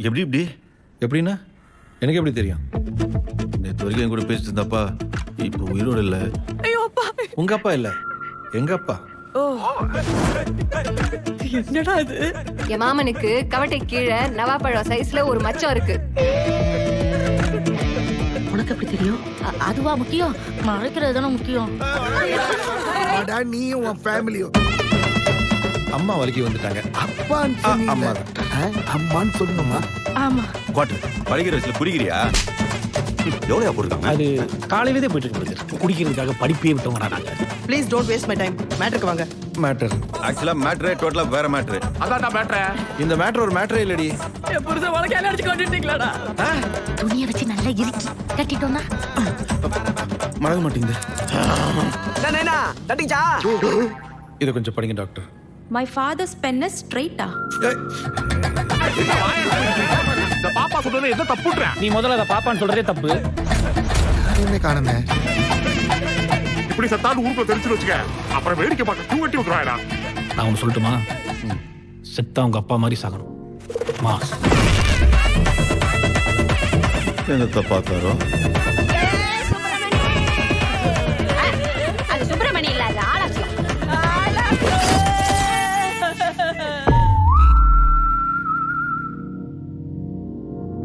எப்படி இப்படி? எப்படின்னா எனக்கு எப்படி தெரியும்? நேற்று வரைக்கும் என் கூட பேசிட்டு இருந்தாப்பா, இப்போ உயிரோடு இல்லை. ஐயோ அப்பா, உங்க அப்பா இல்ல, எங்க அப்பா. ஓ என்னடா இது? என் மாமனுக்கு கவட்டை கீழே நவாப்பழம் சைஸ்ல ஒரு மச்சம் இருக்கு. உனக்கு எப்படி தெரியும்? அதுவா முக்கியம்? மறைக்கிறது தானே முக்கியம். நீயும் உன் ஃபேமிலியும் அம்மா வலிக்கு வந்துட்டாங்க. அம்மா அம்மான்னு சொல்லணுமா? ஆமா. குவாட்டர் படிக்கிற வயசுல குடிக்கிறியா? எவ்வளோ போட்டுருக்காங்க? அது காலையிலே போயிட்டு இருக்கு. குடிக்கிறதுக்காக படிப்பே விட்டவங்க நாங்க. Please don't waste my time. மேட்டருக்கு வாங்க. மேட்டர் ஆக்சுவலா மேட்ரே டோட்டலா வேற மேட்ரு. அதான் மேட்ரு. இந்த மேட்டர் ஒரு மேட்டரே இல்லடி. என் புருஷன் வழக்கையில அடிச்சு கொண்டுட்டீங்களாடா? துணியை வச்சு நல்லா இறுக்கி கட்டிட்டோம்னா மறக்க மாட்டேங்குது. நைனா தட்டிச்சா? இதை கொஞ்சம் படிங்க doctor. My father's pen is straight. இந்த பாப்பா சொல்றது எது தப்புன்ற? நீ முதல்ல அத பாப்பான்னு சொல்றதே தப்பு. என்ன காணுமே? இப்படி சத்தாண்டு ஊருக்குள்ள தெரிஞ்சு வச்சுக்க. அப்புறம் வேடிக்கை பார்க்க தூங்கட்டி விட்டுறாயடா. நான் ஒன்னு சொல்லட்டுமா? செத்தா உங்க அப்பா மாதிரி சாகணும். மாஸ். என்னத்த பார்த்தாரோ? அது சுப்பிரமணி இல்ல, அது